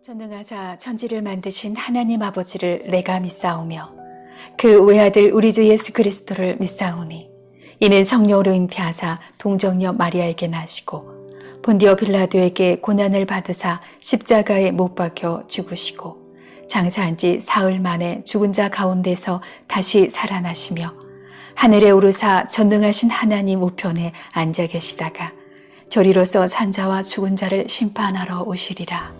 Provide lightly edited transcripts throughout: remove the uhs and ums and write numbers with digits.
전능하사 천지를 만드신 하나님 아버지를 내가 믿사오며 그 외아들 우리 주 예수 그리스도를 믿사오니 이는 성령으로 잉태하사 동정녀 마리아에게 나시고 본디오 빌라도에게 고난을 받으사 십자가에 못 박혀 죽으시고 장사한 지 사흘 만에 죽은 자 가운데서 다시 살아나시며 하늘에 오르사 전능하신 하나님 우편에 앉아 계시다가 저리로서 산자와 죽은 자를 심판하러 오시리라.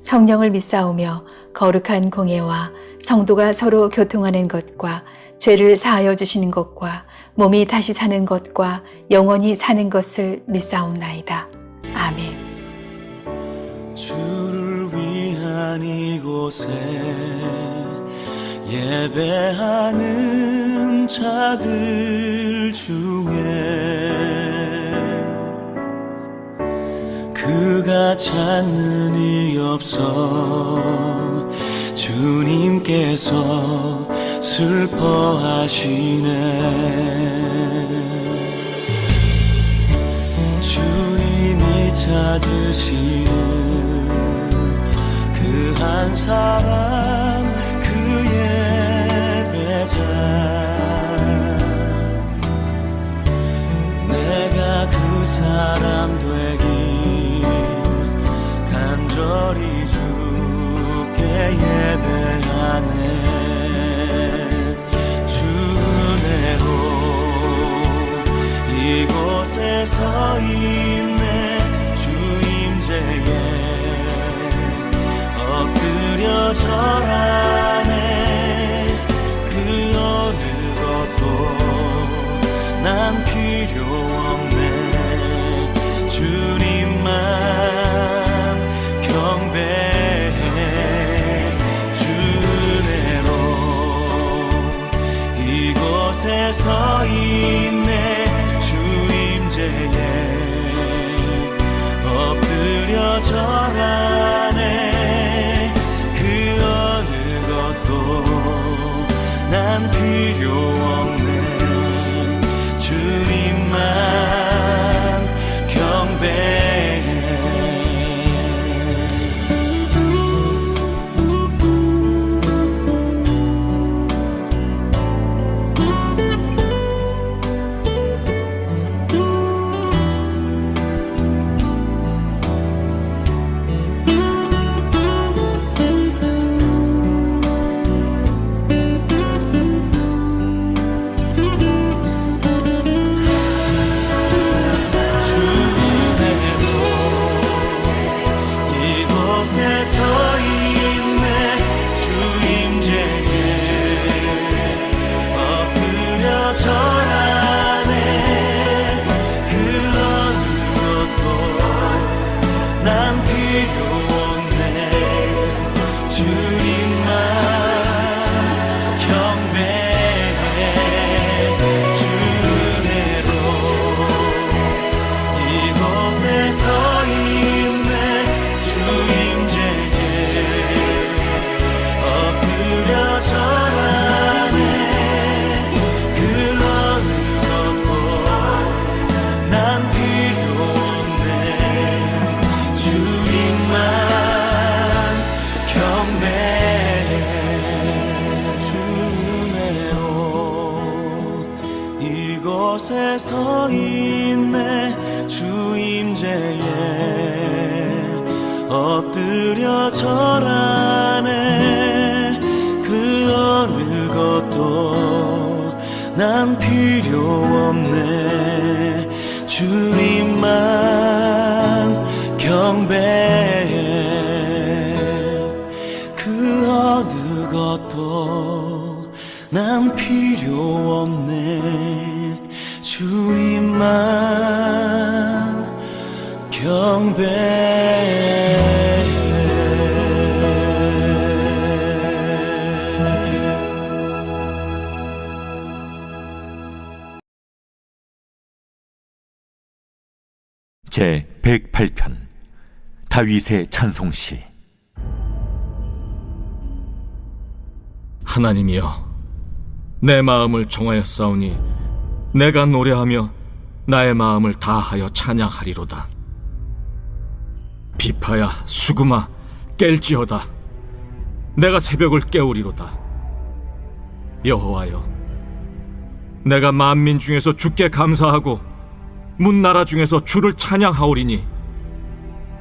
성령을 믿사오며 거룩한 공예와 성도가 서로 교통하는 것과 죄를 사하여 주시는 것과 몸이 다시 사는 것과 영원히 사는 것을 믿사옵나이다. 아멘. 주를 위한 이곳에 예배하는 자들 중에 그가 찾는 이 없어 주님께서 슬퍼하시네. 주님이 찾으시는 그 한 사람 그 예배자 내가 그 사람 되길 간절히 주께 예배하네. 주 은혜로 이곳에 서 있네. 주 임재에 엎드려 절하네. 그 어느 것도 난 필요 없네. 주님만 경배해. 주 은혜로 이곳에 서 있네. 주 임재에 엎드려 절하네. 그 어느 것도 난 필요 없네. 주님만 경배해. 이곳에 서 있네. 주 임재에 엎드려 절하네. 그 어느 것도 난 필요 없네. 주님만 경배해. 그 어느 것도 난 필요 없네. 주님만 경배해. 제 108편 다윗의 찬송시. 하나님이여, 내 마음을 정하였사오니 내가 노래하며 나의 마음을 다하여 찬양하리로다. 비파야 수금아 깰지어다. 내가 새벽을 깨우리로다. 여호와여, 내가 만민 중에서 주께 감사하고 문나라 중에서 주를 찬양하오리니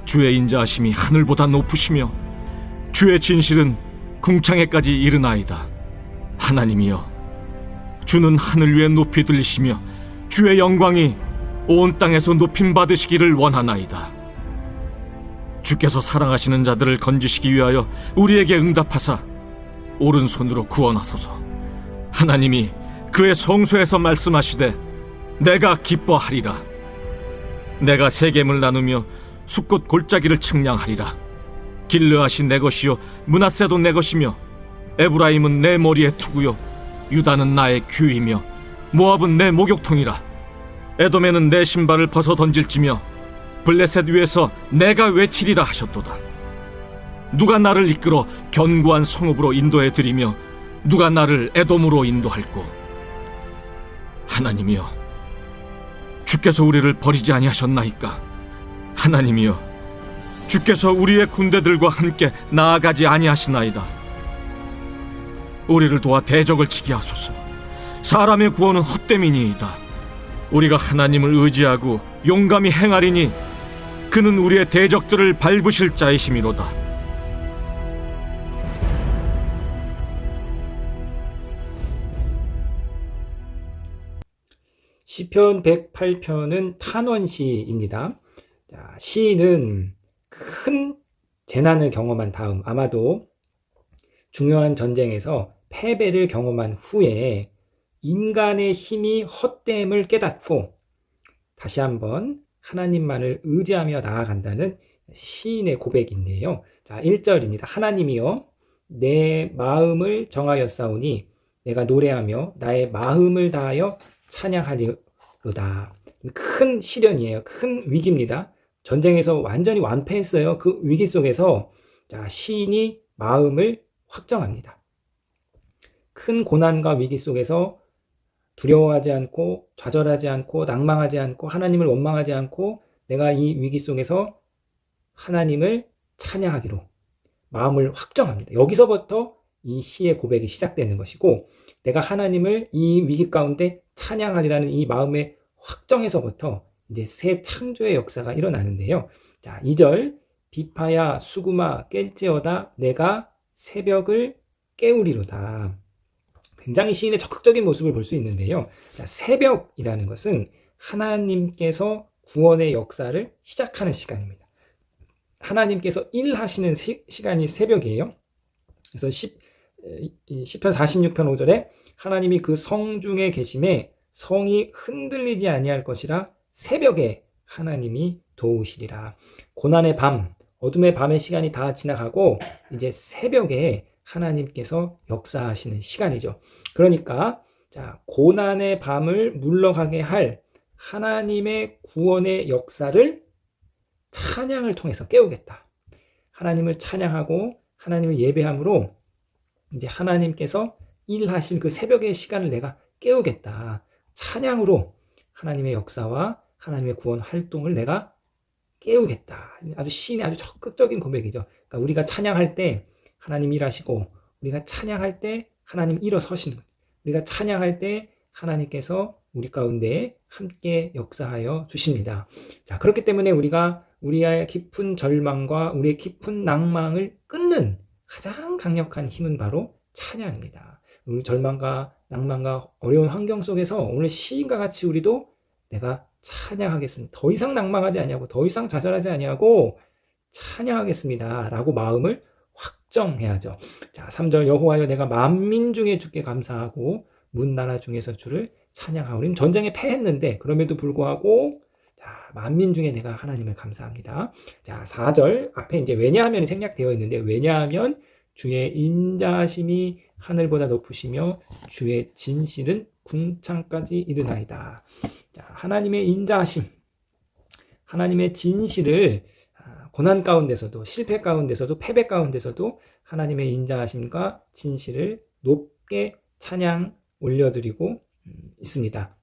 주의 인자하심이 하늘보다 높으시며 주의 진실은 궁창에까지 이르나이다. 하나님이여, 주는 하늘 위에 높이 들리시며 주의 영광이 온 땅에서 높임 받으시기를 원하나이다. 주께서 사랑하시는 자들을 건지시기 위하여 우리에게 응답하사 오른손으로 구원하소서. 하나님이 그의 성소에서 말씀하시되 내가 기뻐하리라. 내가 세겜을 나누며 숲꽃 골짜기를 측량하리라. 길르앗이 내 것이요 므낫세도 내 것이며 에브라임은 내 머리에 투구요 유다는 나의 규이며 모압은 내 목욕통이라. 에돔에는 내 신발을 벗어 던질지며 블레셋 위에서 내가 외치리라 하셨도다. 누가 나를 이끌어 견고한 성읍으로 인도해 드리며 누가 나를 에돔으로 인도할꼬. 하나님이여, 주께서 우리를 버리지 아니하셨나이까. 하나님이여, 주께서 우리의 군대들과 함께 나아가지 아니하시나이다. 우리를 도와 대적을 치게 하소서. 사람의 구원은 헛됨이니이다. 우리가 하나님을 의지하고 용감히 행하리니 그는 우리의 대적들을 밟으실 자이심이로다. 시편 108편은 탄원시입니다. 자, 시인은 큰 재난을 경험한 다음 아마도 중요한 전쟁에서 패배를 경험한 후에 인간의 힘이 헛됨을 깨닫고 다시 한번 하나님만을 의지하며 나아간다는 시인의 고백인데요. 자, 1절입니다. 하나님이여, 내 마음을 정하였사오니 내가 노래하며 나의 마음을 다하여 찬양하리로다. 큰 시련이에요. 큰 위기입니다. 전쟁에서 완전히 완패했어요. 그 위기 속에서 자, 시인이 마음을 확정합니다. 큰 고난과 위기 속에서 두려워하지 않고 좌절하지 않고 낭망하지 않고 하나님을 원망하지 않고 내가 이 위기 속에서 하나님을 찬양하기로 마음을 확정합니다. 여기서부터 이 시의 고백이 시작되는 것이고, 내가 하나님을 이 위기 가운데 찬양하리라는 이 마음의 확정에서부터 이제 새 창조의 역사가 일어나는데요. 자, 2절, 비파야 수구마 깰지어다 내가 새벽을 깨우리로다. 굉장히 시인의 적극적인 모습을 볼 수 있는데요. 자, 새벽이라는 것은 하나님께서 구원의 역사를 시작하는 시간입니다. 하나님께서 일하시는 시간이 새벽이에요. 그래서 시편 46편 5절에 하나님이 그 성중에 계심에 성이 흔들리지 아니할 것이라 새벽에 하나님이 도우시리라. 고난의 밤, 어둠의 밤의 시간이 다 지나가고 이제 새벽에 하나님께서 역사하시는 시간이죠. 그러니까 자, 고난의 밤을 물러가게 할 하나님의 구원의 역사를 찬양을 통해서 깨우겠다. 하나님을 찬양하고 하나님을 예배함으로 이제 하나님께서 일하신 그 새벽의 시간을 내가 깨우겠다. 찬양으로 하나님의 역사와 하나님의 구원 활동을 내가 깨우겠다. 아주 시인의 아주 적극적인 고백이죠. 그러니까 우리가 찬양할 때 하나님 일하시고, 우리가 찬양할 때 하나님 일어서시는 거예요. 우리가 찬양할 때 하나님께서 우리 가운데 함께 역사하여 주십니다. 자, 그렇기 때문에 우리가 우리의 깊은 절망과 우리의 깊은 낭망을 끊는 가장 강력한 힘은 바로 찬양입니다. 우리 절망과 낭만과 어려운 환경 속에서 오늘 시인과 같이 우리도 내가 찬양하겠습니다. 더 이상 낭망하지 아니하고 더 이상 좌절하지 아니하고 찬양하겠습니다. 라고 마음을 확정해야죠. 자, 3절 여호와여 내가 만민 중에 주께 감사하고 문나라 중에서 주를 찬양하오니. 전쟁에 패했는데 그럼에도 불구하고 자, 만민 중에 내가 하나님을 감사합니다. 자, 4절 앞에 이제 왜냐하면이 생략되어 있는데, 왜냐하면 주의 인자하심이 하늘보다 높으시며 주의 진실은 궁창까지 이르나이다. 자, 하나님의 인자하심, 하나님의 진실을 고난 가운데서도, 실패 가운데서도, 패배 가운데서도 하나님의 인자하심과 진실을 높게 찬양 올려드리고 있습니다.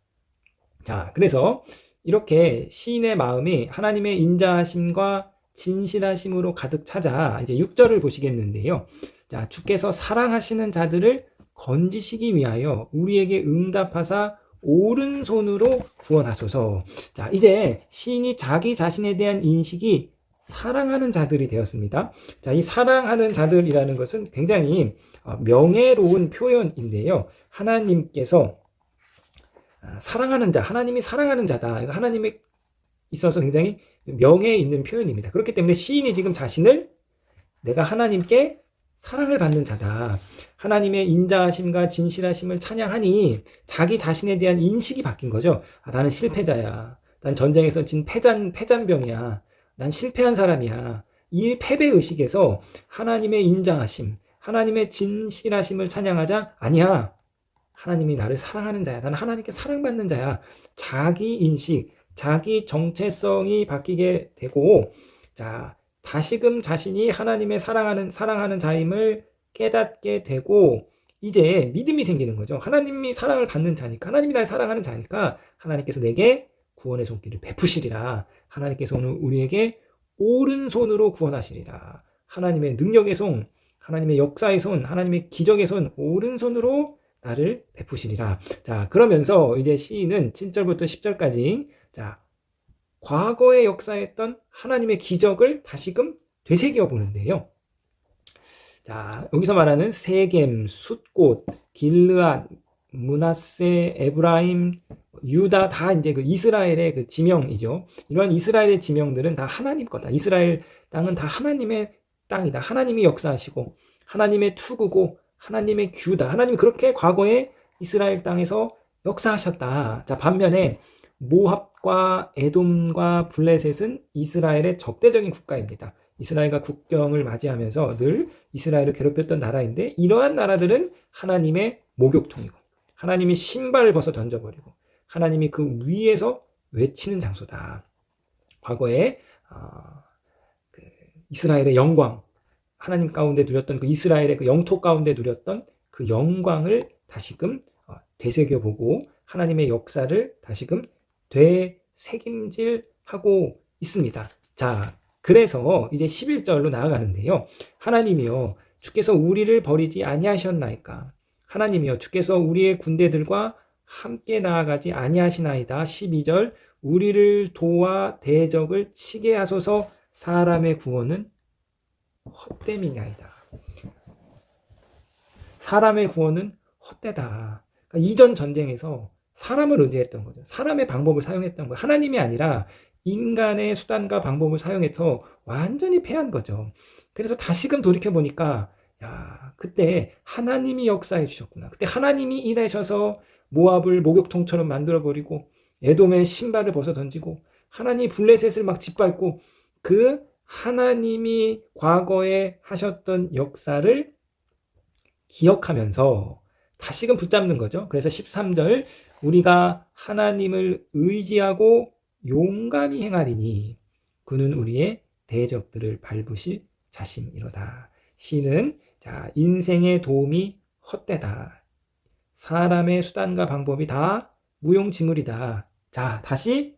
자, 그래서 이렇게 시인의 마음이 하나님의 인자하심과 진실하심으로 가득 차자. 이제 6절을 보시겠는데요. 자, 주께서 사랑하시는 자들을 건지시기 위하여 우리에게 응답하사 오른손으로 구원하소서. 자, 이제 시인이 자기 자신에 대한 인식이 사랑하는 자들이 되었습니다. 자, 이 사랑하는 자들이라는 것은 굉장히 명예로운 표현인데요. 하나님께서 사랑하는 자, 하나님이 사랑하는 자다. 이거 하나님에 있어서 굉장히 명예 있는 표현입니다. 그렇기 때문에 시인이 지금 자신을 내가 하나님께 사랑을 받는 자다. 하나님의 인자하심과 진실하심을 찬양하니 자기 자신에 대한 인식이 바뀐 거죠. 나는 실패자야. 난 전쟁에서 진 패잔병이야. 난 실패한 사람이야. 이 패배의식에서 하나님의 인자하심, 하나님의 진실하심을 찬양하자. 아니야. 하나님이 나를 사랑하는 자야. 나는 하나님께 사랑받는 자야. 자기 인식, 자기 정체성이 바뀌게 되고, 자, 다시금 자신이 하나님의 사랑하는 자임을 깨닫게 되고, 이제 믿음이 생기는 거죠. 하나님이 사랑을 받는 자니까, 하나님이 날 사랑하는 자니까 하나님께서 내게 구원의 손길을 베푸시리라. 하나님께서 오늘 우리에게 오른손으로 구원하시리라. 하나님의 능력의 손, 하나님의 역사의 손, 하나님의 기적의 손, 오른손으로 나를 베푸시리라. 자, 그러면서 이제 시인은 7절부터 10절까지 자, 과거에 역사했던 하나님의 기적을 다시금 되새겨 보는데요. 자, 여기서 말하는 세겜, 숫곳, 길르앗, 므낫세, 에브라임, 유다 다 이제 그 이스라엘의 그 지명이죠. 이러한 이스라엘의 지명들은 다 하나님 거다. 이스라엘 땅은 다 하나님의 땅이다. 하나님이 역사하시고 하나님의 투구고 하나님의 규다. 하나님이 그렇게 과거에 이스라엘 땅에서 역사하셨다. 자, 반면에 모압과 에돔과 블레셋은 이스라엘의 적대적인 국가입니다. 이스라엘과 국경을 맞이하면서 늘 이스라엘을 괴롭혔던 나라인데 이러한 나라들은 하나님의 목욕통이고 하나님이 신발을 벗어 던져버리고 하나님이 그 위에서 외치는 장소다. 과거에 이스라엘의 영광, 하나님 가운데 누렸던 그 이스라엘의 그 영토 가운데 누렸던 그 영광을 다시금 되새겨보고 하나님의 역사를 다시금 되새김질하고 있습니다. 자, 그래서 이제 11절로 나아가는데요. 하나님이여 주께서 우리를 버리지 아니하셨나이까. 하나님이여 주께서 우리의 군대들과 함께 나아가지 아니하시나이다. 12절 우리를 도와 대적을 치게 하소서. 사람의 구원은 헛됨이나이다. 사람의 구원은 헛되다. 그러니까 이전 전쟁에서 사람을 의지했던 거죠. 사람의 방법을 사용했던 거예요. 하나님이 아니라 인간의 수단과 방법을 사용해서 완전히 패한 거죠. 그래서 다시금 돌이켜보니까 야, 그때 하나님이 역사해 주셨구나. 그때 하나님이 일하셔서 모압을 목욕통처럼 만들어버리고 에돔의 신발을 벗어 던지고 하나님이 블레셋을 막 짓밟고 그 하나님이 과거에 하셨던 역사를 기억하면서 다시금 붙잡는 거죠. 그래서 13절 우리가 하나님을 의지하고 용감히 행하리니 그는 우리의 대적들을 밟으실 자심이로다. 시는 자, 인생의 도움이 헛되다. 사람의 수단과 방법이 다 무용지물이다. 자, 다시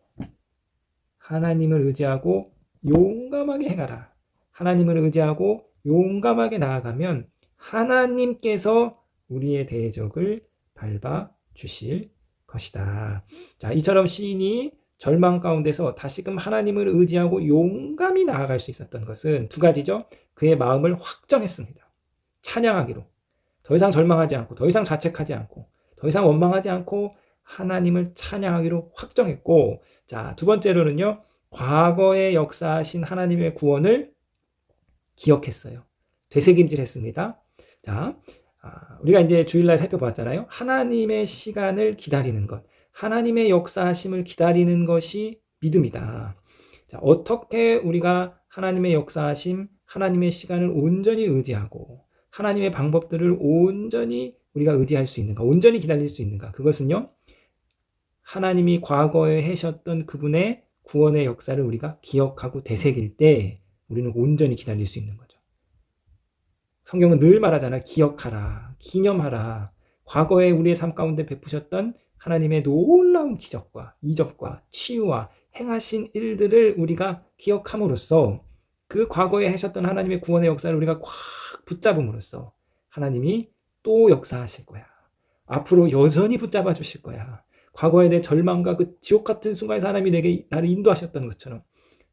하나님을 의지하고 용감하게 행하라. 하나님을 의지하고 용감하게 나아가면 하나님께서 우리의 대적을 밟아 주실 것이다. 자, 이처럼 시인이 절망 가운데서 다시금 하나님을 의지하고 용감히 나아갈 수 있었던 것은 두 가지죠. 그의 마음을 확정했습니다. 찬양하기로. 더 이상 절망하지 않고, 더 이상 자책하지 않고, 더 이상 원망하지 않고 하나님을 찬양하기로 확정했고, 자, 두 번째로는요. 과거에 역사하신 하나님의 구원을 기억했어요. 되새김질했습니다. 자, 우리가 이제 주일날 살펴봤잖아요. 하나님의 시간을 기다리는 것, 하나님의 역사하심을 기다리는 것이 믿음이다. 자, 어떻게 우리가 하나님의 역사하심, 하나님의 시간을 온전히 의지하고 하나님의 방법들을 온전히 우리가 의지할 수 있는가, 온전히 기다릴 수 있는가? 그것은요, 하나님이 과거에 하셨던 그분의 구원의 역사를 우리가 기억하고 되새길 때 우리는 온전히 기다릴 수 있는 거죠. 성경은 늘 말하잖아. 기억하라, 기념하라. 과거에 우리의 삶 가운데 베푸셨던 하나님의 놀라운 기적과 이적과 치유와 행하신 일들을 우리가 기억함으로써 그 과거에 하셨던 하나님의 구원의 역사를 우리가 꽉 붙잡음으로써 하나님이 또 역사하실 거야. 앞으로 여전히 붙잡아 주실 거야. 과거에 내 절망과 그 지옥 같은 순간에서 하나님이 나를 인도하셨던 것처럼,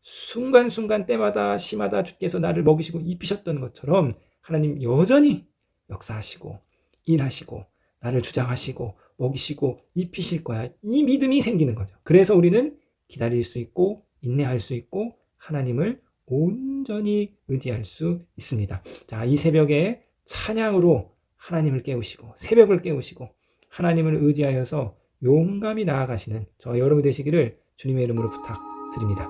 순간순간 때마다 시마다 주께서 나를 먹이시고 입히셨던 것처럼 하나님 여전히 역사하시고 일하시고 나를 주장하시고 먹이시고 입히실 거야. 이 믿음이 생기는 거죠. 그래서 우리는 기다릴 수 있고 인내할 수 있고 하나님을 온전히 의지할 수 있습니다. 자, 이 새벽에 찬양으로 하나님을 깨우시고 새벽을 깨우시고 하나님을 의지하여서 용감히 나아가시는 저와 여러분 되시기를 주님의 이름으로 부탁드립니다.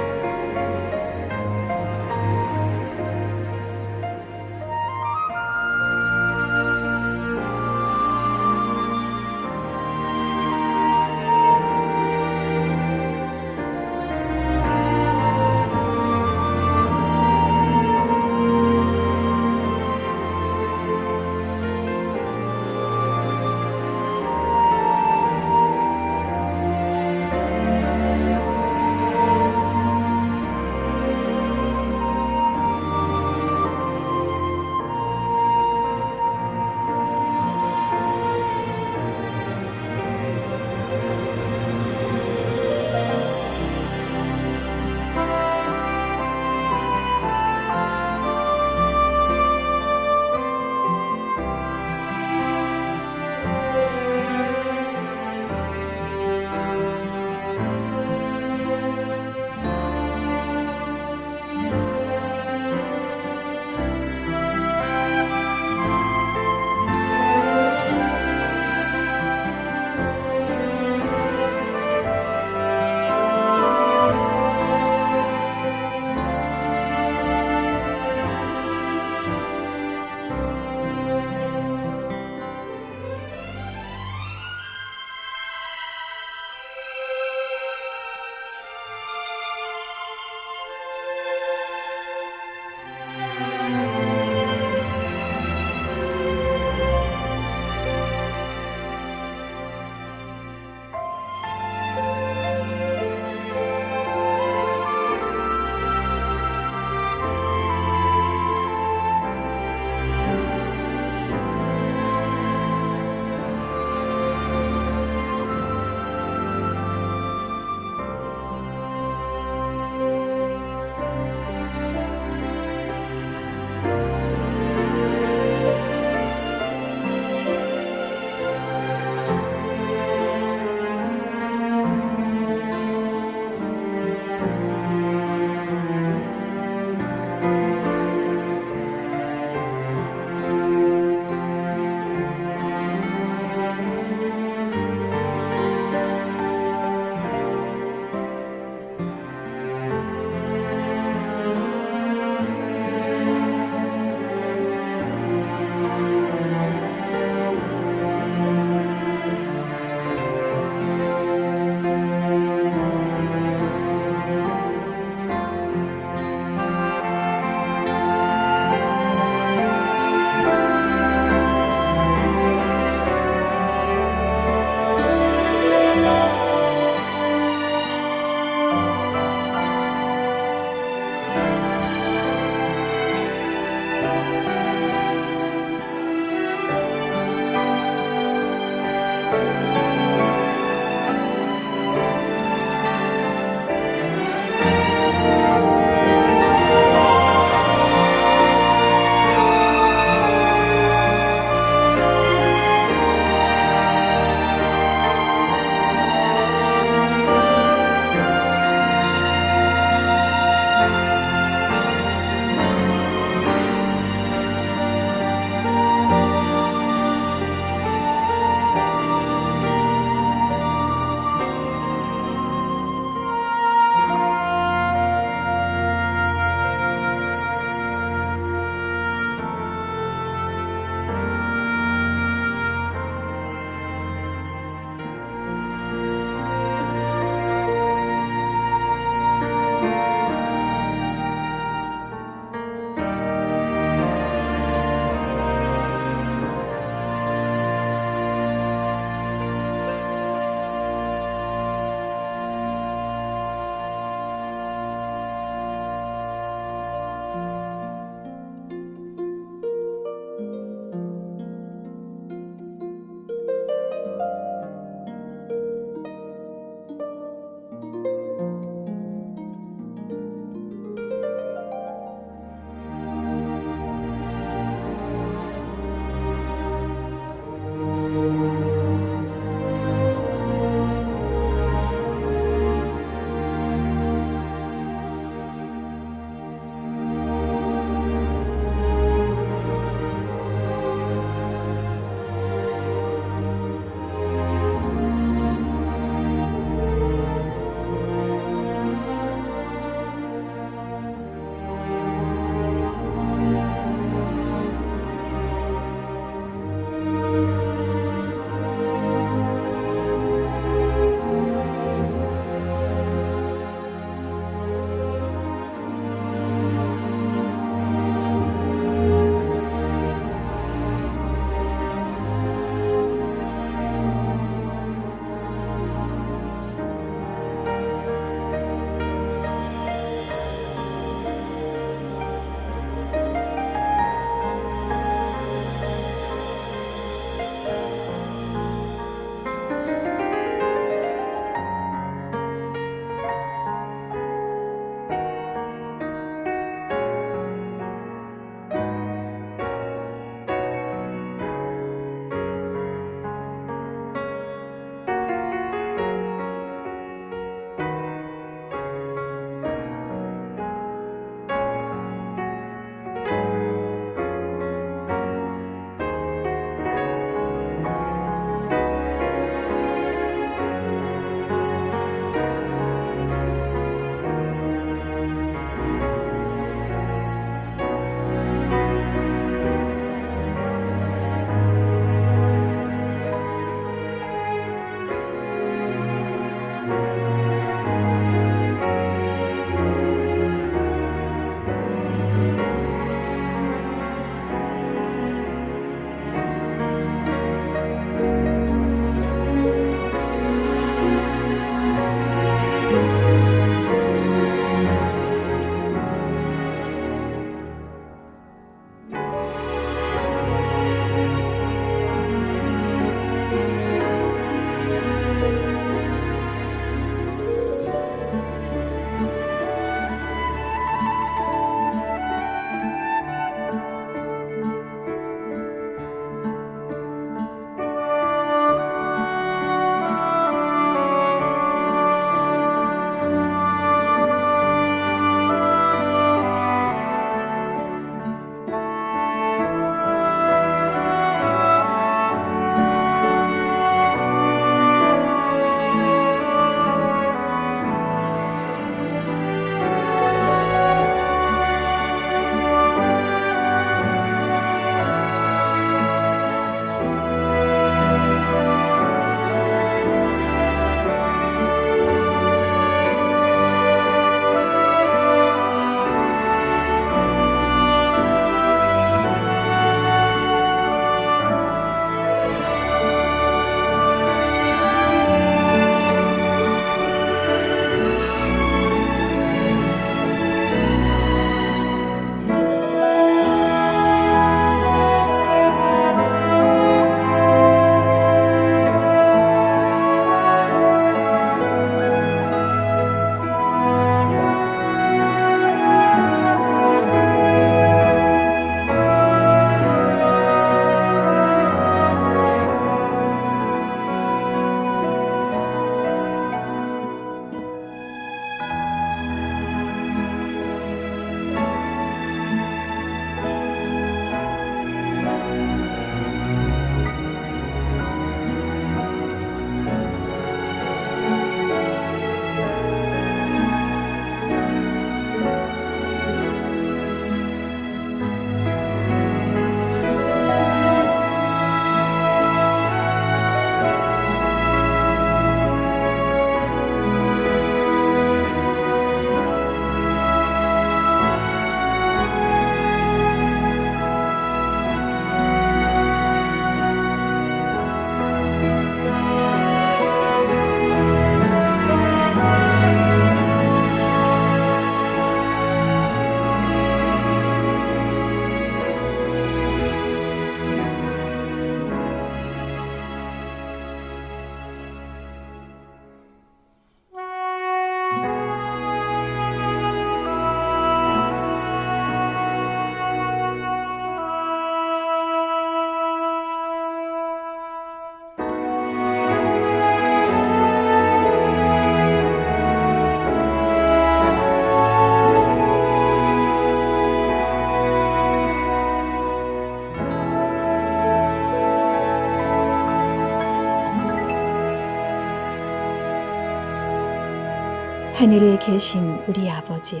하늘에 계신 우리 아버지여,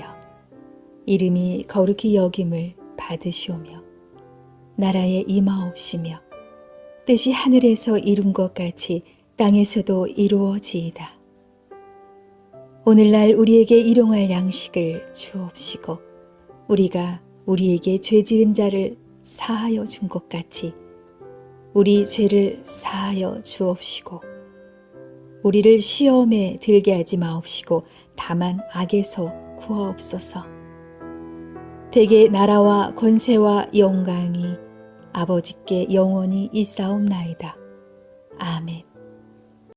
이름이 거룩히 여김을 받으시오며 나라에 임하옵시며 뜻이 하늘에서 이룬 것 같이 땅에서도 이루어지이다. 오늘날 우리에게 일용할 양식을 주옵시고 우리가 우리에게 죄 지은 자를 사하여 준 것 같이 우리 죄를 사하여 주옵시고 우리를 시험에 들게 하지 마옵시고 다만 악에서 구하옵소서. 대개 나라와 권세와 영광이 아버지께 영원히 있사옵나이다. 아멘.